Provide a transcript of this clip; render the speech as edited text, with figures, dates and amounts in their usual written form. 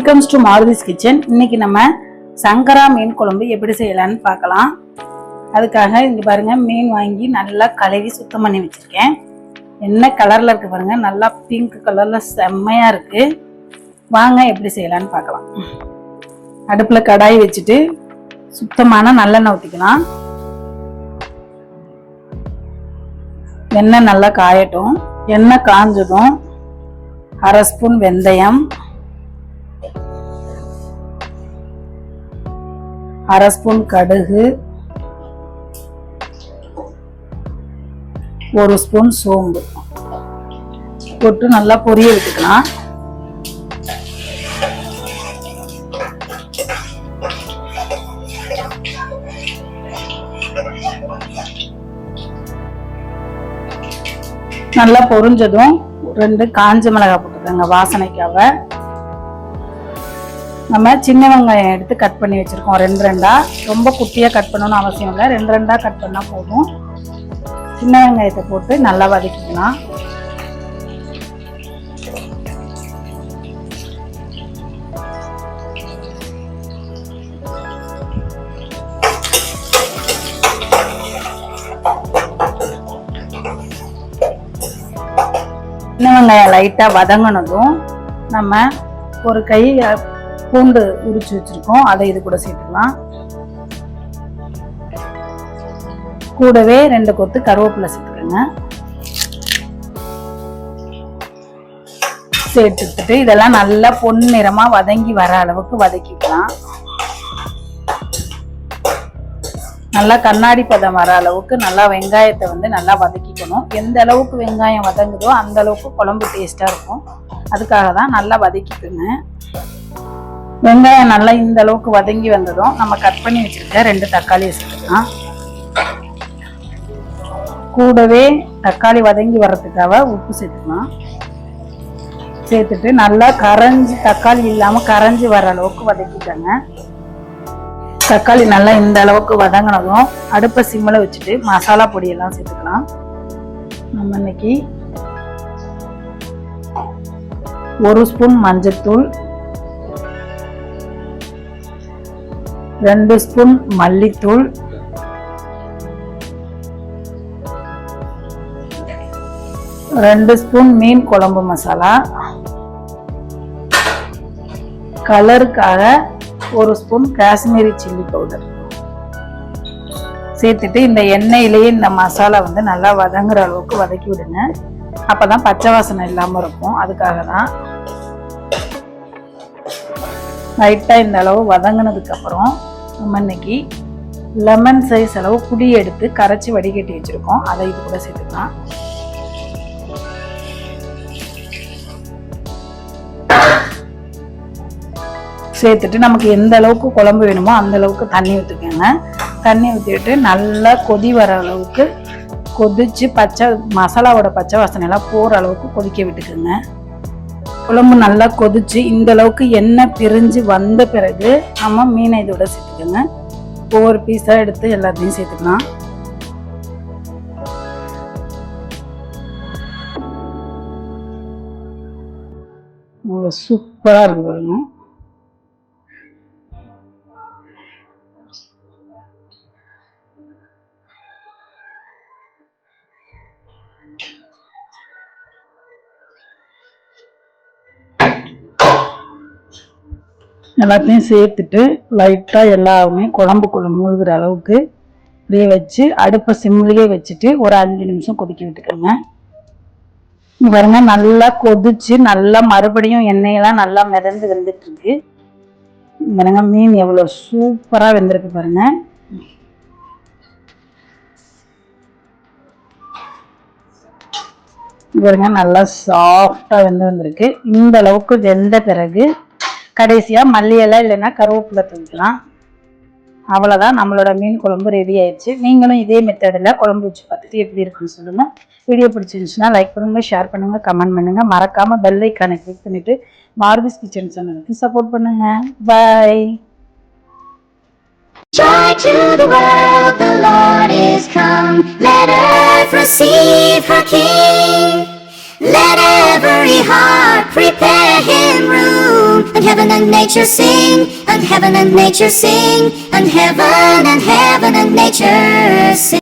Welcomes to மாருதிஸ் kitchen. இன்னைக்கு நம்ம சங்கரா மீன் குழம்பு எப்படி செய்யலான்னு பார்க்கலாம். அதுக்காக இங்க பாருங்க, மீன் வாங்கி நல்லா கழுவி சுத்தம் பண்ணி வச்சிருக்கேன். என்ன கலர்ல இருக்கு பாருங்க, நல்லா பிங்க் கலர்ல செம்மையா இருக்கு. வாங்க எப்படி செய்யலான்னு பார்க்கலாம். அடுப்புல கடாய் வச்சுட்டு சுத்தமான நல்லெண்ணெய் ஊற்றிக்கலாம். எண்ணெய் நல்லா காயட்டும். எண்ணெய் காஞ்சதும் 1/2 ஸ்பூன் வெந்தயம், 1/2 ஸ்பூன் கடுகு, 1 ஸ்பூன் சோம்பு போட்டு நல்லா பொரிய விட்டுக்கலாம். நல்லா பொரிஞ்சதும் 2 காஞ்ச மிளகாய் போட்டுக்கோங்க வாசனைக்காக. நம்ம சின்ன வெங்காயம் எடுத்து கட் பண்ணி வச்சிருக்கோம் 2 ரொம்ப குட்டியா கட் பண்ணணும்னு அவசியம் இல்லை, 2 கட் பண்ணா போதும். சின்ன வெங்காயத்தை போட்டு நல்லா வதக்கிக்கலாம். சின்ன வெங்காயம் லைட்டா வதங்கினதும் நம்ம ஒரு கை பூண்டு உரிச்சு வச்சிருக்கோம், அதை இது கூட சேர்த்துக்கலாம். கூடவே 2 கொத்து கருவேப்பிலை சேர்த்துக்கோங்க. சேர்த்துட்டு இதெல்லாம் நல்லா பொன்னிறமா வதங்கி வர அளவுக்கு வதக்கிக்கலாம். நல்லா கண்ணாடி பதம் வர அளவுக்கு நல்லா வெங்காயத்தை நல்லா வதக்கிக்கணும். எந்த அளவுக்கு வெங்காயம் வதங்குதோ அந்த அளவுக்கு குழம்பு டேஸ்டா இருக்கும். அதுக்காக தான் நல்லா வதக்கிக்கோங்க. வெங்காயம் நல்லா இந்த அளவுக்கு வதங்கி வந்ததும் நம்ம கட் பண்ணி வச்சிருக்க 2 தக்காளியை சேர்த்துக்கலாம். கூடவே தக்காளி வதங்கி வர்றதுக்காக உப்பு சேர்த்துக்கலாம். சேர்த்துட்டு நல்லா கரைஞ்சி, தக்காளி இல்லாம கரைஞ்சி வர அளவுக்கு வதக்கிக்கோங்க. தக்காளி நல்லா இந்த அளவுக்கு வதங்கினதும் அடுப்பை சிம்மில் வச்சுட்டு மசாலா பொடியெல்லாம் சேர்த்துக்கலாம். நம்ம இன்னைக்கு 1 ஸ்பூன் மஞ்சள்தூள், 2 ஸ்பூன் மல்லித்தூள், 2 ஸ்பூன் மீன் குழம்பு மசாலா, கலருக்காக 1 ஸ்பூன் காஷ்மீரி சில்லி பவுடர் சேர்த்துட்டு இந்த எண்ணெயிலேயே இந்த மசாலா நல்லா வதங்குற அளவுக்கு வதக்கி விடுங்க. அப்பதான் பச்சை வாசனை இல்லாம இருக்கும். அதுக்காக தான் லைட்டா இந்த அளவு வதங்கினதுக்கு அப்புறம் நம்ம இன்னைக்கு லெமன் சைஸ் அளவு புளி எடுத்து கரைச்சி வடிகட்டி வச்சிருக்கோம், அதை இது கூட சேர்த்துக்கலாம். சேர்த்துட்டு நமக்கு எந்த அளவுக்கு குழம்பு வேணுமோ அந்த அளவுக்கு தண்ணி ஊற்றிக்கோங்க. தண்ணி ஊற்றிட்டு நல்லா கொதி வர அளவுக்கு கொதிச்சு மசாலாவோட பச்சை வாசனை எல்லாம் போகிற அளவுக்கு கொதிக்க விட்டுக்குங்க. குழம்பு நல்லா கொதிச்சு இந்த அளவுக்கு எண்ணெய் பிரிஞ்சு வந்த பிறகு நம்ம மீனை இதோட சேர்த்துக்கோங்க. ஒவ்வொரு பீஸா எடுத்து எல்லாத்தையும் சேர்த்துக்கலாம். சூப்பரா இருக்கு பாருங்க. எல்லாத்தையும் சேர்த்துட்டு லைட்டா எல்லாமே குழம்புக்குள்ள மூழ்கிற அளவுக்கு இப்படியே வச்சு அடுப்பை சிம்லேயே வச்சுட்டு ஒரு 5 நிமிஷம் கொதிக்க விட்டுக்கோங்க. பாருங்க, நல்லா கொதிச்சு நல்லா மறுபடியும் எண்ணெயெல்லாம் நல்லா மிதந்து வெந்துட்டு இருக்கு. பாருங்க மீன் எவ்வளவு சூப்பரா வெந்திருக்கு பாருங்க. பாருங்க நல்லா சாஃப்டா வந்திருக்கு. இந்த அளவுக்கு வெந்த பிறகு கடைசியா மல்லி இலை இல்லைன்னா கருவேப்பிலை தூக்கலாம். அவ்வளவுதான், நம்மளோட மீன் குழம்பு ரெடி ஆயிடுச்சு. நீங்களும் இதே மெத்தடில் குழம்பு வச்சு பார்த்துட்டு எப்படி இருக்குன்னு சொல்லுங்க. வீடியோ பிடிச்சிருந்துச்சுன்னா லைக் பண்ணுங்க, ஷேர் பண்ணுங்க, கமெண்ட் பண்ணுங்க. மறக்காம பெல் ஐக்கானை கிளிக் பண்ணிட்டு மாருதிஸ் கிச்சன் சேனலுக்கு சப்போர்ட் பண்ணுங்க. பாய். Joy to the world, the Lord is come. Let earth receive her King. Let every heart prepare him room. heaven and nature sing, and heaven and nature sing, and heaven and nature sing.